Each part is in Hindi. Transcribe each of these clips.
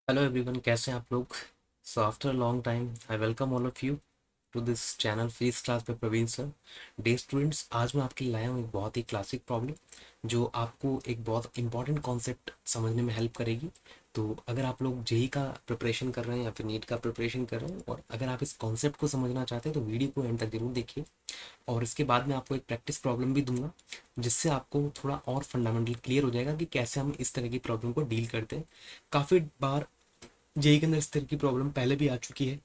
हेलो एवरीवन, कैसे हैं आप लोग। So after long time I welcome all of you to this channel fees class पे प्रवीण सर। डे स्टूडेंट्स, आज मैं आपके लिए लाया हूँ एक बहुत ही क्लासिक प्रॉब्लम जो आपको एक बहुत इंपॉर्टेंट कॉन्सेप्ट समझने में हेल्प करेगी। तो अगर आप लोग जेई का प्रिपरेशन कर रहे हैं या फिर नीट का प्रिपरेशन कर रहे हैं और अगर आप इस कॉन्सेप्ट को समझना चाहते हैं तो वीडियो को एंड तक जरूर देखिए। और इसके बाद मैं आपको एक प्रैक्टिस प्रॉब्लम भी दूंगा जिससे आपको थोड़ा और फंडामेंटल क्लियर हो जाएगा कि कैसे हम इस तरह की प्रॉब्लम को डील करते हैं। काफ़ी बार जेई के अंदर इस तरह की प्रॉब्लम पहले भी आ चुकी है।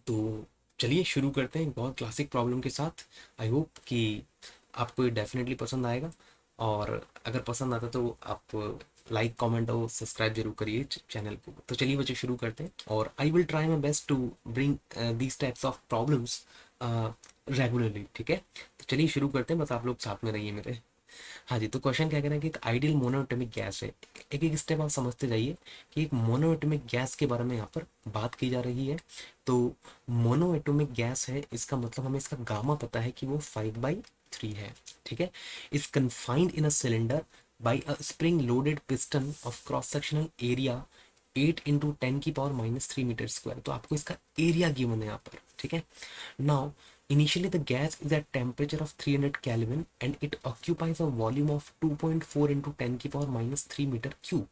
तो चलिए शुरू करते हैं एक बहुत क्लासिक प्रॉब्लम के साथ। आई होप कि आपको ये डेफिनेटली पसंद आएगा। और अगर पसंद आता तो आप लाइक कमेंट और सब्सक्राइब जरूर करिए चैनल को। तो चलिए बच्चे शुरू करते हैं और I will try my best to bring these types of problems regularly. ठीक है, तो चलिए शुरू करते हैं, बस आप लोग साथ में रहिए मेरे। हाँ जी, तो क्वेश्चन क्या कह रहा है कि एक आइडियल मोनोएटॉमिक गैस है। एक एक स्टेप आप समझते जाइए कि एक मोनोएटॉमिक गैस के बारे में यहाँ पर बात की जा रही है। तो मोनोएटॉमिक गैस है, इसका मतलब हमें इसका गामा पता है कि वो 5/3 है। ठीक है, is confined in a cylinder by a spring loaded piston of cross sectional area 8 × 10⁻³ metre square. तो आपको इसका एरिया गिवन है यहाँ पर। ठीक है, now, initially the gas is at temperature of 300 Kelvin and it occupies a volume of 2.4 into 10 की पावर -3 मीटर क्यूब।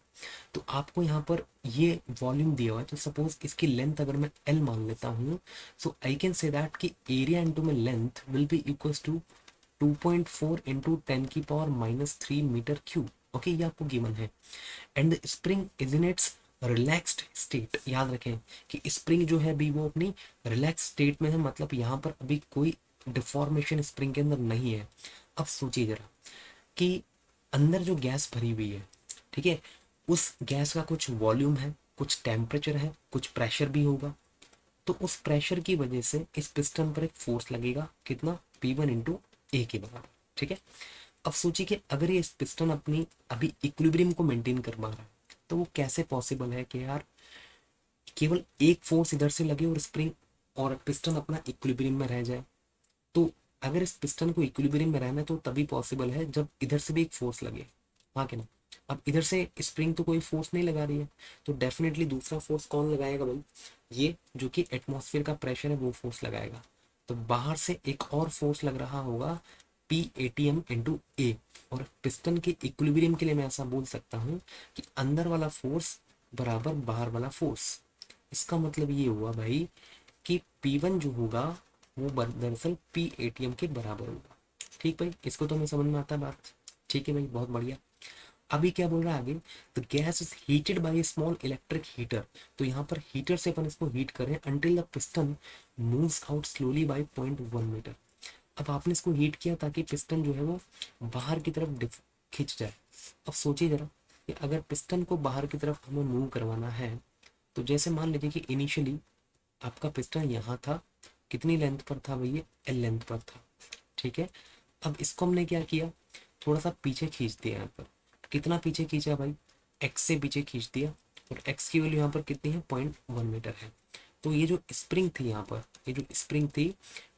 तो आपको यहाँ पर ये वॉल्यूम दिया हुआ है, तो सपोज इसकी लेंथ अगर मैं L मान लेता हूँ, so I can say that कि एरिया इंटू में length will be equals to 2.4 into 10 की पावर -3 मीटर क्यूब। ओके, ये आपको गिवन है। And the spring is in its relaxed state. याद रखें कि स्प्रिंग जो है अभी वो अपनी रिलैक्स स्टेट में है, मतलब यहाँ पर अभी कोई डिफॉर्मेशन स्प्रिंग के अंदर नहीं है। अब सोचिए जरा कि अंदर जो गैस भरी हुई है, ठीक है, उस गैस का कुछ वॉल्यूम है, कुछ टेम्परेचर है, कुछ प्रेशर भी होगा। तो उस प्रेशर की वजह से इस पिस्टन पर एक फोर्स लगेगा, कितना, P1 × A के बराबर। ठीक है, अब सोचिए कि अगर ये पिस्टन अपनी अभी इक्विलिब्रियम को मेंटेन कर पा रहा है तो वो कैसे पॉसिबल है कि यार केवल एक फोर्स इधर से लगे और स्प्रिंग और पिस्टन अपना इक्विलिब्रियम में रह जाए। तो अगर इस पिस्टन को इक्विलिब्रियम में रहना है तो तभी पॉसिबल है जब इधर से भी एक फोर्स लगे। हाँ कि ना। अब इधर से स्प्रिंग तो कोई फोर्स नहीं लगा रही है, तो डेफिनेटली दूसरा फोर्स कौन लगाएगा भाई, ये जो कि एटमॉस्फेयर का प्रेशर है वो फोर्स लगाएगा। तो बाहर से एक और फोर्स लग रहा होगा P ATM × A। और पिस्टन के इक्विलिब्रियम के लिए मैं ऐसा बोल सकता हूँ कि अंदर वाला फोर्स बराबर बाहर वाला फोर्स। इसका मतलब ये हुआ भाई कि P1 जो होगा वो दरअसल P ATM के बराबर होगा। ठीक भाई, इसको तो हमें समझ में आता है बात। ठीक है भाई, बहुत बढ़िया। अभी क्या बोल रहा है आगे, the gas is heated by small electric heater. तो यहाँ पर हीटर से अपन इसको हीट करें until the piston moves out slowly by 0.1 metre. अब आपने इसको हीट किया ताकि पिस्टन जो है वो बाहर की तरफ खिंच जाए। अब सोचिए जरा कि अगर पिस्टन को बाहर की तरफ हमें मूव करवाना है, तो जैसे मान लीजिए कि इनिशियली आपका पिस्टन यहाँ था, कितनी लेंथ पर था भैया, L लेंथ पर था। ठीक है, अब इसको हमने क्या किया, थोड़ा सा पीछे खींच दिया। यहाँ पर कितना पीछे खींचा भाई, x से पीछे खींच दिया। और x की वैल्यू यहाँ पर कितनी है, 0.1 मीटर है। तो ये जो स्प्रिंग थी यहाँ पर, ये जो स्प्रिंग थी,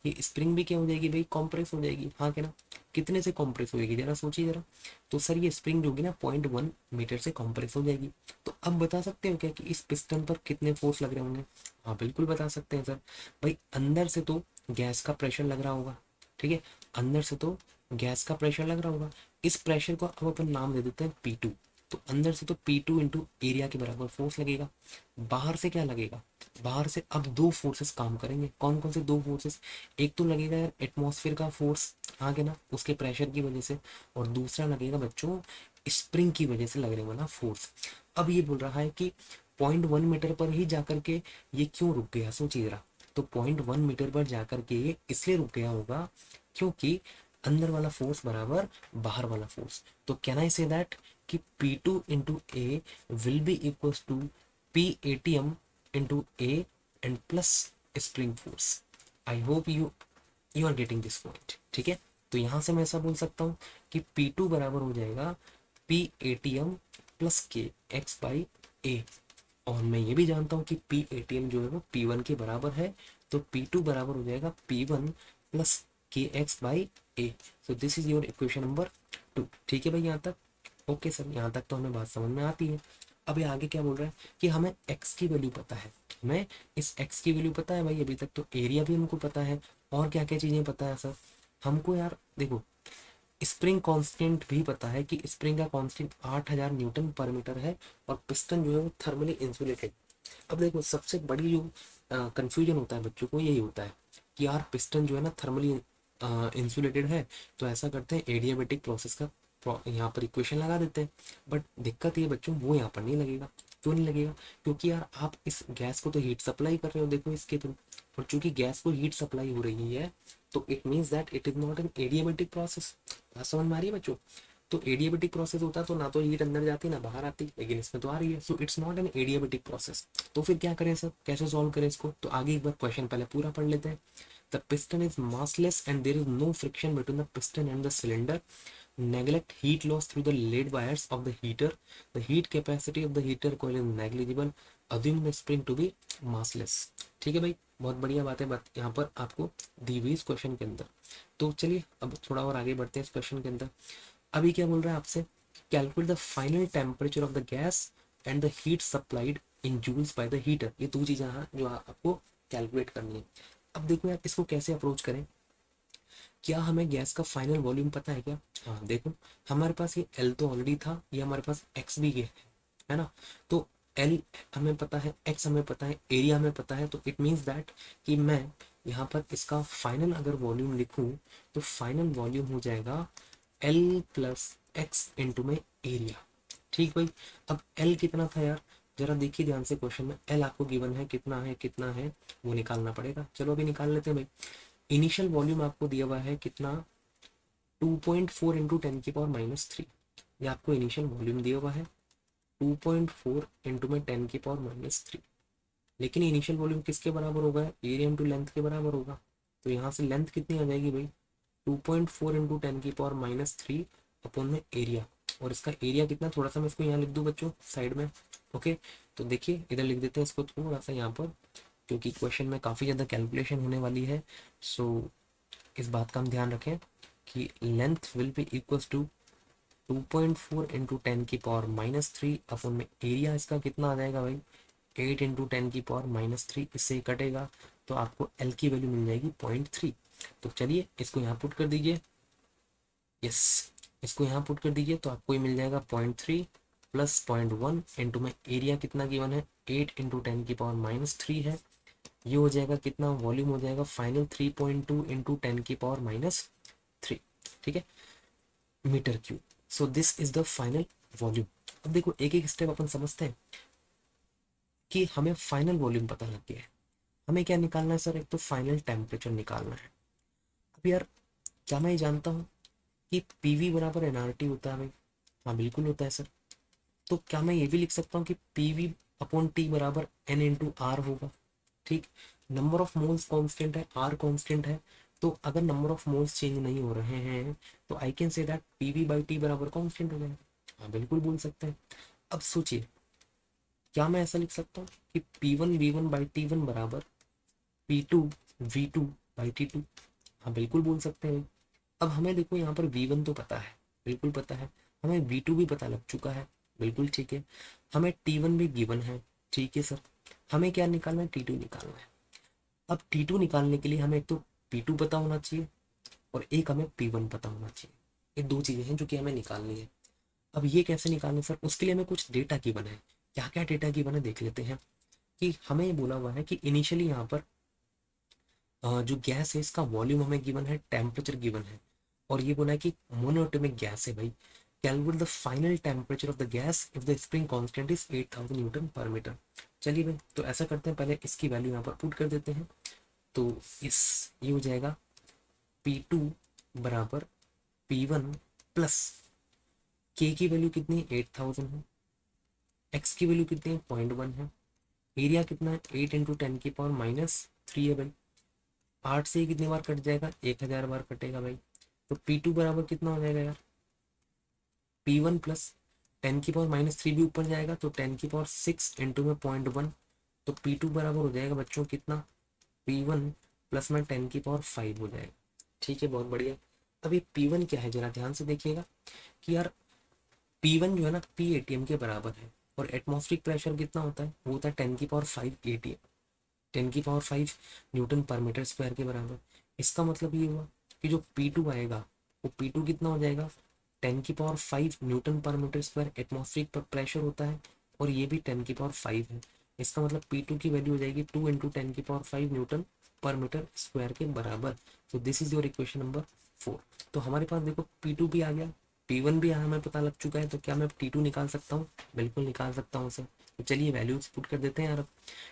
ये स्प्रिंग भी क्या हो जाएगी भाई, कॉम्प्रेस हो जाएगी। हाँ क्या ना, कितने से कॉम्प्रेस होगी जरा सोचिए जरा। तो सर ये स्प्रिंग जो होगी ना 0.1 मीटर से कॉम्प्रेस हो जाएगी। तो अब बता सकते हो क्या कि इस पिस्टन पर कितने फोर्स लग रहे होंगे। हाँ बिल्कुल बता सकते हैं सर। भाई अंदर से तो गैस का प्रेशर लग रहा होगा। ठीक है, अंदर से तो गैस का प्रेशर लग रहा होगा। इस प्रेशर को अब अपन नाम दे देते हैं P2। तो अंदर से तो P2 इंटू एरिया के बराबर फोर्स लगेगा। बाहर से क्या लगेगा, बाहर से अब दो फोर्सेस काम करेंगे। कौन कौन से दो फोर्सेस, एक तो लगेगा यार एटमॉस्फेयर का फोर्स, आगे ना उसके प्रेशर की वजह से, और दूसरा लगेगा बच्चों स्प्रिंग की वजह से लगने वाला फोर्स। अब ये बोल रहा है कि 0.1 मीटर पर ही जाकर के ये क्यों रुक गया, सोचिए जरा। तो 0.1 मीटर पर जाकर के ये इसलिए रुक गया होगा क्योंकि अंदर वाला फोर्स बराबर बाहर वाला फोर्स। तो कैन आई से दैट कि P2 × A will be equals to P ATM × A and plus spring force. I hope you are getting this point. ठीक है, तो यहां से मैं ऐसा बोल सकता हूं कि P2 बराबर हो जाएगा P ATM + K x/A। और मैं ये भी जानता हूँ कि P ATM जो है वो P1 के बराबर है। तो P2 बराबर हो जाएगा P1 + KX/A। So this is your equation number 2। ठीक है भाई यहाँ तक। ओके सर, यहाँ तक तो हमें बात समझ में आती है। अभी आगे क्या बोल रहा है कि हमें x की वैल्यू पता है, हमें इस x की वैल्यू पता है भाई अभी तक, तो एरिया भी हमको पता है, और क्या क्या चीजें पता है सर हमको यार। देखो स्प्रिंग कांस्टेंट भी पता है कि स्प्रिंग का कांस्टेंट 8000 न्यूटन पर मीटर है, और पिस्टन जो है वो थर्मली इंसुलेटेड। अब देखो सबसे बड़ी जो कंफ्यूजन होता है बच्चों को यही होता है कि यार पिस्टन जो है ना थर्मली इंसुलेटेड है, तो ऐसा करते हैं एडियाबेटिक प्रोसेस का यहाँ पर इक्वेशन लगा देते हैं। बट दिक्कत ये बच्चों वो यहाँ पर नहीं लगेगा। क्यों नहीं लगेगा? क्योंकि यार आप इस गैस को तो हीट सप्लाई कर रहे हो देखो इसके थ्रू, और चूंकि गैस को हीट सप्लाई हो रही है तो it means that it is not an adiabatic process. बात समझ में आ रही है बच्चों? तो एडियाबेटिक प्रोसेस होता तो ना तो हीट अंदर जाती ना बाहर आती, लेकिन इसमें तो आ रही है, so it's not an adiabatic process. तो फिर क्या करें सर, कैसे सॉल्व करें इसको? तो आगे एक बार क्वेश्चन पहले पूरा पढ़ लेते हैं। The piston is massless and there is no friction between the piston and the cylinder. Neglect heat loss through the lead wires of the heater. The heat capacity of the heater coil is negligible. Assume the spring to be massless. ठीक है भाई, बहुत बढ़िया बात है, बात यहाँ पर आपको दी हुई इस क्वेश्चन के अंदर। तो चलिए अब थोड़ा और आगे बढ़ते हैं इस क्वेश्चन के अंदर। अभी क्या बोल रहा है आपसे, calculate the final temperature of the gas and the heat supplied in joules by the heater. ये दो चीजें हैं जो आपको कैलकुलेट करनी है। अब देखो यार इसको कैसे अप्रोच करें। क्या हमें गैस का फाइनल वॉल्यूम पता है क्या? हाँ देखो, हमारे पास ये एल तो ऑलरेडी था, ये हमारे पास एक्स भी है ना। तो एल हमें पता है, एक्स हमें पता है, एरिया हमें पता है, तो इट मीन्स दैट कि मैं यहाँ पर इसका फाइनल अगर वॉल्यूम लिखूं तो फाइनल वॉल्यूम हो जाएगा एल प्लस एक्स इंटू में एरिया। ठीक भाई। अब एल कितना था यार, जरा देखिए ध्यान से क्वेश्चन में, एल आपको गिवन है कितना है, कितना है वो निकालना पड़ेगा। चलो अभी निकाल लेते हैं भाई। इनिशियल वॉल्यूम आपको दिया हुआ है कितना, 2.4 इंटू 10⁻³ ये आपको इनिशियल वॉल्यूम दिया हुआ है, 2.4 इंटू में 10⁻³। लेकिन इनिशियल वॉल्यूम किसके बराबर होगा, एरिया इंटू लेंथ के बराबर होगा। तो यहाँ से लेंथ कितनी आ जाएगी भाई, 2.4 इंटू 10⁻³ अपॉन में एरिया। और इसका एरिया कितना, थोड़ा सा मैं इसको यहाँ लिख दूँ बच्चों साइड में। ओके, तो देखिए इधर लिख देते हैं इसको थोड़ा सा यहाँ पर, क्योंकि क्वेश्चन में काफ़ी ज़्यादा कैलकुलेशन होने वाली है। सो इस बात का हम ध्यान रखें कि length will be equals to 2.4 into 10⁻³ upon में एरिया। इसका कितना आ जाएगा भाई, 8 इंटू 10⁻³। इससे ही कटेगा तो आपको एल की वैल्यू मिल जाएगी 0.3। तो चलिए इसको यहाँ पुट कर दीजिए, यस इसको यहाँ पुट कर दीजिए, तो आपको ये मिल जाएगा 0.3 प्लस 0.1 इंटू में एरिया कितना गिवन है, 8 इंटू 10⁻³ है। ये हो जाएगा कितना, वॉल्यूम हो जाएगा फाइनल 3.2 इंटू 10⁻³। ठीक है, metre cube. So this is the final volume. अब देखो एक एक स्टेप अपन समझते हैं कि हमें फाइनल वॉल्यूम पता लग गया है, हमें क्या निकालना है सर, एक तो फाइनल टेम्परेचर निकालना है। अब यार क्या मैं ये जानता हूँ कि पीवी बराबर एनआरटी होता है भाई? हाँ बिल्कुल होता है सर। तो क्या मैं ये भी लिख सकता हूँ कि पीवी अपॉन टी बराबर एन इंटू आर होगा? ठीक, नंबर ऑफ मोल्स कांस्टेंट है, आर कांस्टेंट है, तो अगर नंबर ऑफ मोल्स चेंज नहीं हो रहे हैं तो आई can say that PV by T बराबर कांस्टेंट हो जाएगा। हाँ बिल्कुल बोल सकते हैं। अब सोचिए, क्या मैं ऐसा लिख सकता हूँ कि P1 V1/T1 बराबर P2 V2/T2? हाँ बिल्कुल बोल सकते हैं। अब हमें देखो यहाँ पर V1 तो पता है, बिल्कुल पता है, हमें V2 भी पता लग चुका है, बिल्कुल ठीक है, हमें T1 भी गिवन है, ठीक है सर। हमें क्या निकालना है, T2 निकालना है। अब T2 निकालने के लिए हमें एक तो P2 पता होना चाहिए और एक हमें P1 पता होना चाहिए। ये दो चीजें हैं जो कि हमें निकालनी है। अब ये कैसे निकालने सर, उसके लिए हमें कुछ डेटा गिवन है। क्या क्या डेटा गिवन है देख लेते हैं। कि हमें ये बोला हुआ है कि इनिशियली यहाँ पर जो गैस है इसका वॉल्यूम हमें गिवन है, टेम्परेचर गिवन है, और ये बोला है कि मोनोएटॉमिक गैस है भाई। Calculate the final temperature of the gas if the spring constant is 8000 Newton पर मीटर। चलिए भाई तो ऐसा करते हैं, पहले इसकी वैल्यू यहाँ पर पुट कर देते हैं। तो इस ये हो जाएगा P2 बराबर P1 प्लस K की वैल्यू कितनी है, 8000 है, X की वैल्यू कितनी है, 0.1 है, एरिया कितना है, 8 इंटू 10⁻³ है भाई। 8 से ही कितनी बार कट जाएगा, 1000 बार कटेगा भाई। तो P2 बराबर कितना हो जाएगा यार, P1 प्लस 10⁻³ भी ऊपर जाएगा तो 10⁻6 इंटू में 0.1। तो P2 बराबर हो जाएगा बच्चों कितना, P1 प्लस में 10⁻5 हो जाएगा। ठीक है, बहुत बढ़िया। अब ये P1 क्या है जरा ध्यान से देखिएगा कि यार P1 जो है ना P ATM के बराबर है, और एटमॉस्फेरिक प्रेशर कितना होता है, वो होता है 10⁵ ATM, 10⁵ न्यूटन पर मीटर स्क्वायर के बराबर। इसका मतलब ये हुआ कि जो P2 आएगा वो P2 कितना हो जाएगा, 10⁵ न्यूटन पर मीटर स्क्वायर एटमॉस्फेरिक प्रेशर होता है, और ये भी 10⁵ है। इसका मतलब P2 की वैल्यू हो जाएगी 2 इंटू 10⁵ न्यूटन पर मीटर स्क्वायर के बराबर। तो this is your equation number 4। तो हमारे पास देखो P2 भी आ गया, P1 भी हमें पता लग चुका है, तो क्या मैं T2 निकाल सकता हूँ, बिल्कुल निकाल सकता हूँ सर। तो चलिए वैल्यूज पुट कर देते हैं यार।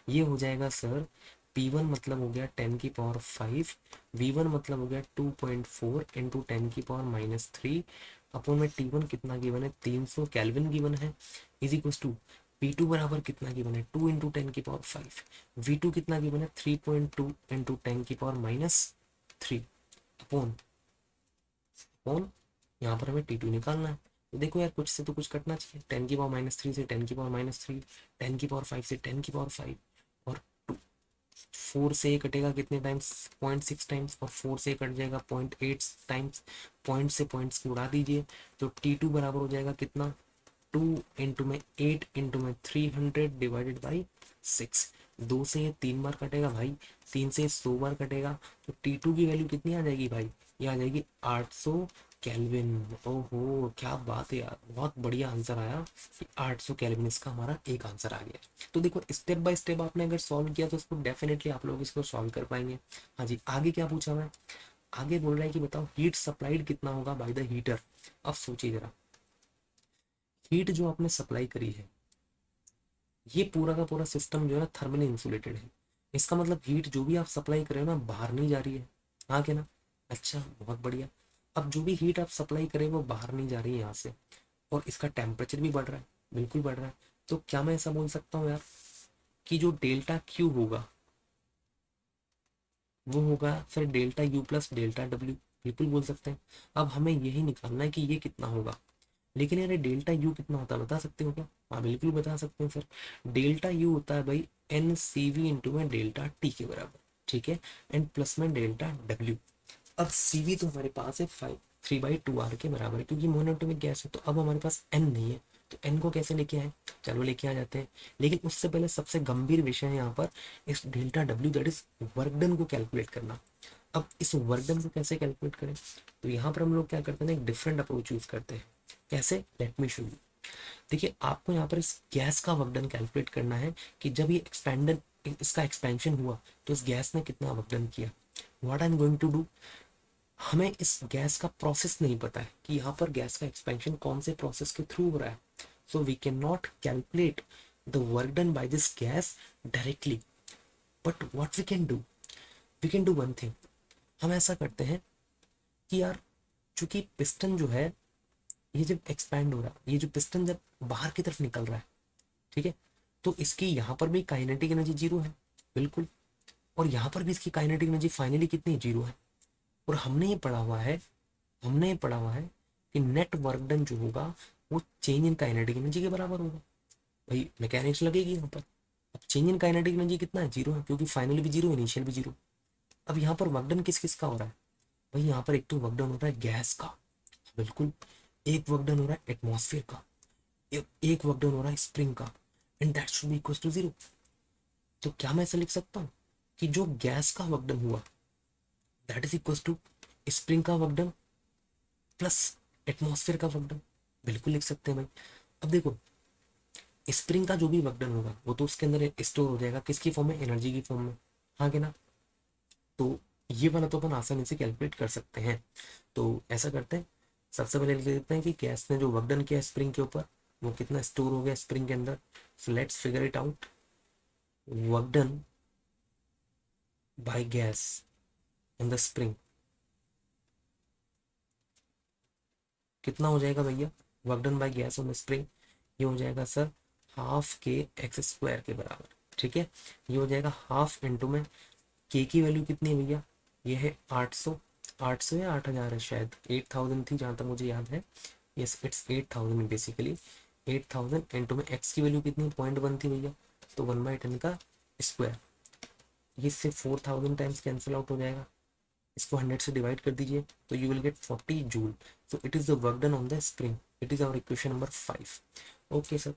ये हो जाएगा सर, P1 मतलब हो गया 10⁵, V1 मतलब हो गया 2.4 इंटू 10⁻³ अपॉन में T1 कितना गिवन है, 300 केल्विन गिवन है, इज इक्वल टू P2 बराबर कितना गिवन है, 2 इंटू 10⁵, V2 कितना गिवन है, 3.2 इंटू 10⁻³ अपॉन अपॉन यहाँ पर हमें T2 निकालना है। तो देखो यार, कुछ से तो कुछ कटना चाहिए, 10⁻³ से 10⁻³, 10⁵ से 10⁵, और 4 से ये कटेगा कितने टाइम्स, 0.6 टाइम्स, और 4 से कट जाएगा 0.8 टाइम्स, पॉइंट से पॉइंट्स को उड़ा दीजिए, तो T2 बराबर हो जाएगा कितना, 2 इंटू में 8 इंटू में 300 डिवाइडेड बाई 6। 2 से ये 3 बार कटेगा भाई, 3 से 100 बार कटेगा, तो T2 की वैल्यू कितनी आ जाएगी भाई, ये आ जाएगी 800 केल्विन। ओहो क्या बात है यार, बहुत बढ़िया आंसर आया कि 800 केल्विन, इसका हमारा एक आंसर आ गया। तो देखो स्टेप बाय स्टेप आपने अगर सॉल्व किया तो इसको डेफिनेटली आप लोग इसको सॉल्व कर पाएंगे। हाँ जी, आगे क्या पूछा हुआ है, आगे बोल रहा है कि बताओ हीट सप्लाइड कितना होगा बाय द हीटर। अब सोचिए जरा, हीट जो आपने सप्लाई करी है, ये पूरा का पूरा सिस्टम जो है ना थर्मली इंसुलेटेड है। इसका मतलब हीट जो भी आप सप्लाई कर रहे हो ना बाहर नहीं जा रही है, हाँ क्या ना। अच्छा बहुत बढ़िया। अब जो भी हीट आप सप्लाई करें वो बाहर नहीं जा रही है यहाँ से, और इसका टेम्परेचर भी बढ़ रहा है, बिल्कुल बढ़ रहा है। तो क्या मैं ऐसा बोल सकता हूँ यार कि जो डेल्टा क्यू होगा वो होगा फिर delta U plus delta W, बिल्कुल बोल सकते हैं। अब हमें यही निकालना है कि ये कितना होगा। लेकिन यार डेल्टा यू कितना होता है बता सकते हो क्या, हाँ बिल्कुल बता सकते हैं सर। डेल्टा यू होता है भाई एन सी वी इंटू में डेल्टा टी के बराबर, ठीक है, एंड प्लस में डेल्टा डब्ल्यू। अब सी वी तो हमारे पास है 3/2 R के बराबर है, क्योंकि मोनोटोमिक गैस है। तो अब हमारे पास एन नहीं है, तो एन को कैसे लेके आए, चलो लेके आ जाते हैं। लेकिन उससे पहले सबसे गंभीर विषय है यहाँ पर इस delta W, that is work done को कैलकुलेट करना। अब इस वर्क डन को कैसे कैलकुलेट करें, तो यहाँ पर हम लोग क्या करते हैं ना, एक डिफरेंट अप्रोच यूज करते हैं। कैसे, लेट मी शो यू। देखिए आपको यहाँ पर इस गैस का वर्क डन कैलकुलेट करना है कि जब ये एक्सपेंडन, इसका एक्सपेंशन हुआ तो इस गैस ने कितना वर्क डन किया। What I am going to do, हमें इस गैस का प्रोसेस नहीं पता है कि यहाँ पर गैस का एक्सपेंशन कौन से प्रोसेस के थ्रू हो रहा है, so we can not calculate the work done by this gas directly. But what we can do one thing, हम ऐसा करते हैं कि यार चूंकि पिस्टन जो है ये जब एक्सपैंड हो रहा है, ये जो पिस्टन जब बाहर की तरफ निकल रहा है, ठीक है, तो इसकी यहाँ पर भी काइनेटिक एनर्जी जीरो है, बिल्कुल, और यहाँ पर भी इसकी काइनेटिक एनर्जी फाइनली कितनी जीरो है। और हमने ये पढ़ा हुआ है कि नेट वर्क डन जो होगा वो चेंज इन काइनेटिक एनर्जी के बराबर होगा। भाई मैकेनिक्स लगेगी यहाँ पर। अब चेंज इन काइनेटिक एनर्जी कितना है, जीरो है, क्योंकि फाइनल भी जीरो, इनिशियल भी जीरो। अब यहाँ पर वर्क डन किस किस का हो रहा है, भाई यहाँ पर एक तो वर्क डन हो रहा है गैस का, बिल्कुल, एक वर्क डन हो रहा है एटमॉस्फेयर का, एक वर्क डन हो रहा है स्प्रिंग का, and that should be equal to zero. तो क्या मैं ऐसा लिख सकता हूँ कि जो गैस का वर्क डन हुआ that is equal to spring का वर्क डन प्लस एटमॉस्फेयर का वर्क डन, बिल्कुल लिख सकते हैं भाई। अब देखो स्प्रिंग का जो भी वर्क डन होगा वो तो उसके अंदर स्टोर हो जाएगा, किसकी फॉर्म में, एनर्जी की फॉर्म में, हाँ कि ना। तो ये वाला तो अपन आसानी से कैलकुलेट कर सकते हैं। तो ऐसा करते हैं, सबसे पहले लिख देते हैं कि गैस ने जो वर्क डन किया स्प्रिंग के ऊपर वो कितना स्टोर हो गया स्प्रिंग के अंदर। So let's figure it out, work done by gas in the spring कितना हो जाएगा भैया, work done by gas on the spring, ये हो जाएगा सर हाफ के एक्स स्क्वायर के बराबर, ठीक है। ये हो जाएगा हाफ इंटू में के की वैल्यू कितनी है भैया, ये है 800, 800 या 8000 है शायद, 8000 थी जहाँ तक मुझे याद है, यस इट्स 8000 बेसिकली। 8000 इंटू में एक्स की वैल्यू कितनी, 0.1 थी भैया, तो 1/10 का स्क्वायर, ये इससे 4000 टाइम्स कैंसिल आउट हो जाएगा। इसको 100 से डिवाइड कर दीजिए तो you will get 40 joule. So it is the work done on the spring, it is our equation number 5। Okay sir,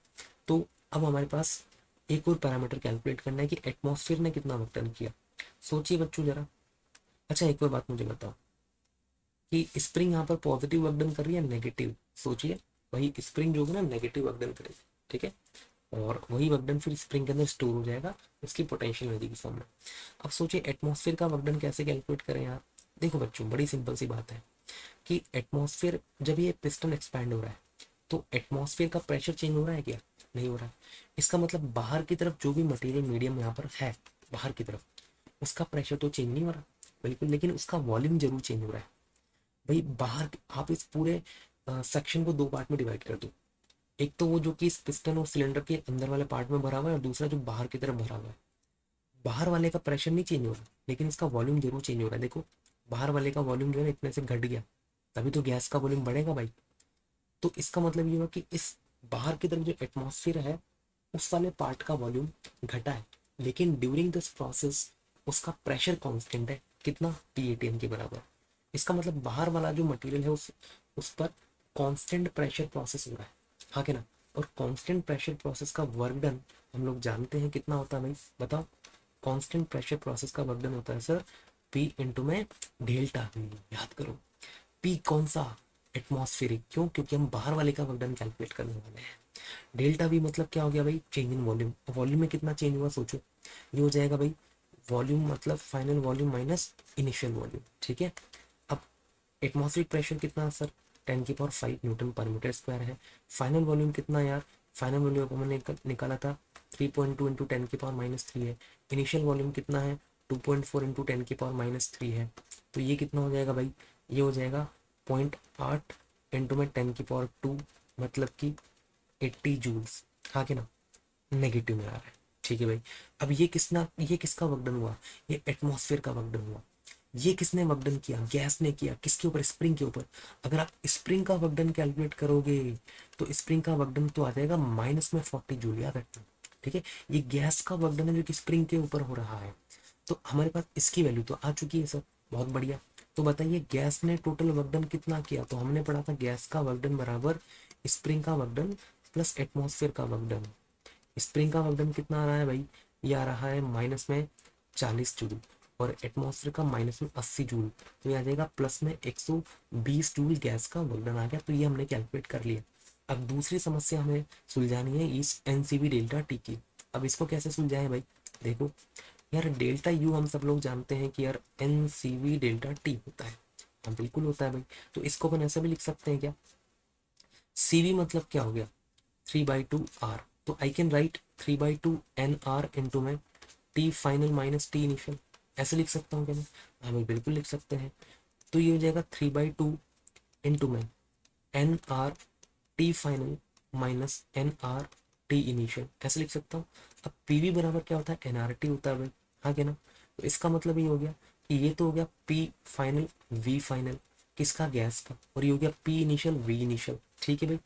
तो अब हमारे पास एक और पैरामीटर कैलकुलेट करना है कि एटमॉस्फेयर ने कितना वर्कडन किया। सोचिए बच्चों जरा। अच्छा एक और बात मुझे बताओ कि स्प्रिंग यहाँ पर पॉजिटिव वर्कडन कर रही है नेगेटिव। सोचिए, वही स्प्रिंग जो है ना नेगेटिव वर्कडन करेगी, ठीक है, और वही वर्कडन फिर स्प्रिंग के अंदर स्टोर हो जाएगा इसकी पोटेंशियल एनर्जी की फॉर्म में। अब सोचिए एटमॉस्फेयर का वर्कडन कैसे कैलकुलेट करें यार। देखो बच्चों, बड़ी सिंपल सी बात है कि एटमॉस्फेयर, जब ये पिस्टन एक्सपैंड हो रहा है तो एटमॉस्फेयर का प्रेशर चेंज हो रहा है क्या? नहीं हो रहा है। इसका मतलब बाहर की तरफ जो भी मटेरियल मीडियम यहाँ पर है, बाहर की तरफ उसका प्रेशर तो चेंज नहीं हो रहा, बिल्कुल, लेकिन उसका वॉल्यूम जरूर चेंज हो रहा है। भाई बाहर आप इस पूरे सेक्शन को दो पार्ट में डिवाइड कर दो। एक तो वो जो कि इस पिस्टन और सिलेंडर के अंदर वाले पार्ट में भरा हुआ है, और दूसरा जो बाहर की तरफ भरा हुआ है। बाहर वाले का प्रेशर नहीं चेंज हो रहा, लेकिन इसका वॉल्यूम जरूर चेंज हो रहा है। देखो, बाहर वाले का वॉल्यूम जो है इतने से घट गया, तभी तो गैस का वॉल्यूम बढ़ेगा भाई। तो इसका मतलब ये हुआ कि इस बाहर की तरफ जो एटमॉस्फेयर है उस वाले पार्ट का वॉल्यूम घटा है, लेकिन ड्यूरिंग दिस प्रोसेस उसका प्रेशर कांस्टेंट है, कितना? PATM के बराबर। इसका मतलब बाहर वाला जो मटेरियल है उस पर कांस्टेंट प्रेशर प्रोसेस हो रहा है, हाँ कि ना। और कांस्टेंट प्रेशर प्रोसेस का वर्क डन हम लोग जानते हैं कितना होता है भाई, बताओ। कांस्टेंट प्रेशर प्रोसेस का वर्क डन होता है सर P इंटू में डेल्टा V। याद करो, P कौन सा? एटमॉस्फेरिक। क्यों? क्योंकि हम बाहर वाले का वर्क डन कैलकुलेट करने वाले हैं। डेल्टा V मतलब क्या हो गया भाई? Change in volume. वॉल्यूम में कितना चेंज हुआ सोचो, ये हो जाएगा भाई वॉल्यूम मतलब final volume minus initial volume, ठीक है। अब एटमॉस्फेरिक प्रेशर कितना है सर? 10⁵ न्यूटन पर मीटर स्क्वायर है। फाइनल वॉल्यूम कितना यार? फाइनल वॉल्यूम को मैंने निकाला था 3.2 इंटू 10⁻³ है। इनिशियल वॉल्यूम कितना है? 2.4 इंटू 10⁻³ है। तो ये कितना हो जाएगा भाई? ये हो जाएगा 0.8 इंटू में 10⁻², मतलब कि 80 जूल्स, हाँ कि ना। नेगेटिव में आ रहा है, ठीक है भाई। अब ये किसका वर्कडन हुआ? ये एटमॉस्फेयर का वर्कडन हुआ। ये किसने वर्कडन किया? गैस ने किया। किसके ऊपर? स्प्रिंग के ऊपर। अगर आप स्प्रिंग का वर्कडन कैलकुलेट करोगे तो स्प्रिंग का वर्कडन तो आ जाएगा -40 जूल, याद रखना, ठीक है। ये गैस का वर्कडन है जो कि स्प्रिंग के ऊपर हो रहा है। तो हमारे पास इसकी वैल्यू तो आ चुकी है सर, बहुत बढ़िया। तो बताइए गैस ने टोटल वर्कडन कितना किया? तो हमने पढ़ा था गैस का वर्कडन बराबर स्प्रिंग का वर्कडन प्लस एटमॉस्फेयर का वर्कडन। स्प्रिंग का वर्कडन कितना आ रहा है भाई? ये आ रहा है -40 जूल, और एटमॉस्फेयर का -80 जूल। तो ये आ जाएगा प्लस में 120 जूल गैस का वर्कडन आ गया। तो ये हमने कैलकुलेट कर लिया। अब दूसरी समस्या हमें सुलझानी है इस NCV डेल्टा टी की। अब इसको कैसे सुलझाएं भाई? देखो यार, डेल्टा U हम सब लोग जानते हैं कि यार NCV डेल्टा टी होता है। हाँ बिल्कुल होता है भाई। तो इसको अपन ऐसा भी लिख सकते हैं क्या? CV मतलब क्या हो गया? 3/2 R। तो I can write 3/2 NR into में T final minus T initial. ऐसे लिख सकता हूँ क्या मैं? हाँ भाई बिल्कुल लिख सकते हैं। तो ये हो जाएगा 3/2 इंटू में NR T final minus NR T initial, ऐसे लिख सकता हूँ। अब PV बराबर क्या होता है? NRT होता है भाई, हाँ क्या ना। तो इसका मतलब ये हो गया कि ये तो हो गया P फाइनल V फाइनल, किसका? गैस का। और ये हो गया P इनिशियल V इनिशियल, ठीक है भाई।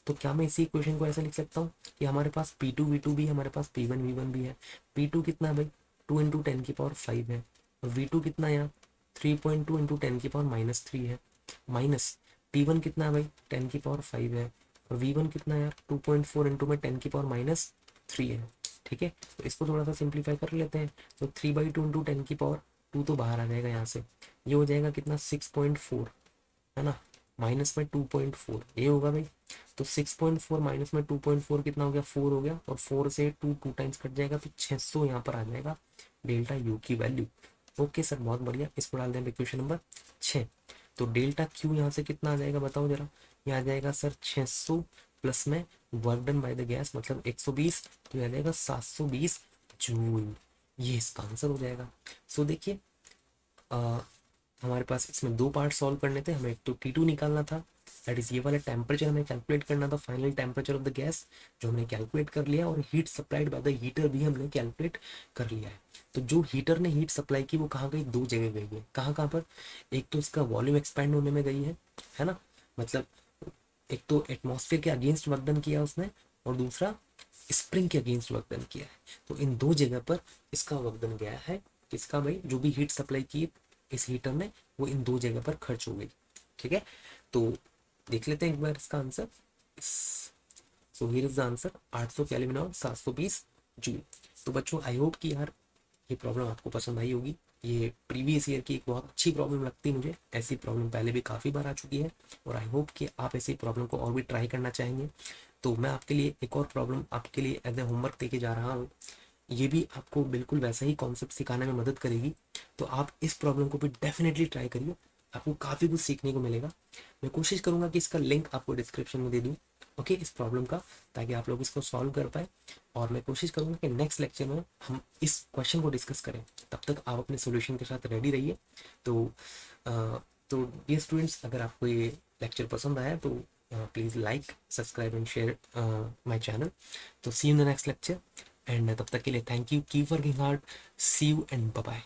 तो क्या मैं इसी इक्वेशन को ऐसे लिख सकता हूँ कि हमारे पास P2 V2 भी है, हमारे पास P1 V1 भी है। P2 कितना है भाई? 2 इंटू 10⁵ है। और V2 कितना है यहाँ? 3.2 इंटू 10⁻³ है। माइनस P1 कितना है भाई? 10⁵ है। और V1 कितना है यार? 2.4 इंटू में 10⁻³ है, ठीक है। तो इसको थोड़ा सा सिंप्लीफाई कर लेते हैं। तो 3/2 इंटू 10⁻², तो बाहर आ जाएगा यहाँ से। ये हो जाएगा कितना? 6.4, है ना, माइनस में 2.4, ये होगा भाई। तो 6.4 माइनस में 2.4 कितना हो गया? 4 हो गया। और 4 से 2 टाइम्स कट जाएगा, तो 600 यहाँ पर आ जाएगा डेल्टा U की वैल्यू। ओके सर, बहुत बढ़िया। इसको डाल दें क्वेश्चन नंबर 6। तो डेल्टा Q यहाँ से कितना आ जाएगा बताओ जरा? ये आ जाएगा सर 600 प्लस में work done by the gas मतलब 120, तो ये आ जाएगा 720 जूल। ये इसका आंसर हो जाएगा। सो देखिए, हमारे पास इसमें दो पार्ट सॉल्व करने थे। हमें एक तो T2 निकालना था, दैट इज ये वाला टेम्परेचर हमें कैलकुलेट करना था, final temperature of the gas, जो हमने कैलकुलेट कर लिया। और heat supplied by the heater भी हमने कैलकुलेट कर लिया है। तो जो हीटर ने हीट सप्लाई की वो कहाँ गई? दो जगह गई है। कहाँ कहाँ पर? एक तो इसका वॉल्यूम एक्सपैंड होने में गई है ना, मतलब एक तो एटमॉस्फेयर के अगेंस्ट वर्क डन किया उसने, और दूसरा स्प्रिंग के अगेंस्ट वर्क डन किया है। तो इन दो जगह पर इसका वर्क डन गया है। इसका भाई जो भी हीट सप्लाई की इस हीटर ने, वो इन दो जगह पर खर्च हो गई, ठीक है। तो देख लेते हैं एक बार इसका answer. So here is the answer 800 kelvin और 720 जूल। तो बच्चों आई होप कि यार ये प्रॉब्लम आपको पसंद आई होगी। ये प्रीवियस ईयर की एक बहुत अच्छी प्रॉब्लम लगती है मुझे, ऐसी प्रॉब्लम पहले भी काफ़ी बार आ चुकी है और आई होप कि आप ऐसी प्रॉब्लम को और भी ट्राई करना चाहेंगे। तो मैं आपके लिए एक और प्रॉब्लम आपके लिए एज ए होमवर्क देके जा रहा हूँ। ये भी आपको बिल्कुल वैसा ही कॉन्सेप्ट सिखाने में मदद करेगी। तो आप इस प्रॉब्लम को भी डेफिनेटली ट्राई करिए, आपको काफ़ी कुछ सीखने को मिलेगा। मैं कोशिश करूँगा कि इसका लिंक आपको डिस्क्रिप्शन में दे दूँ, ओके, इस प्रॉब्लम का, ताकि आप लोग इसको सॉल्व कर पाए। और मैं कोशिश करूँगा कि नेक्स्ट लेक्चर में हम इस क्वेश्चन को डिस्कस करें। तब तक आप अपने सोल्यूशन के साथ रेडी रहिए। तो तो डियर स्टूडेंट्स, अगर आपको ये लेक्चर पसंद आया तो please like, subscribe and share my channel. तो see you in the next lecture and तब तक के लिए thank you, keep working hard, see you and bye bye.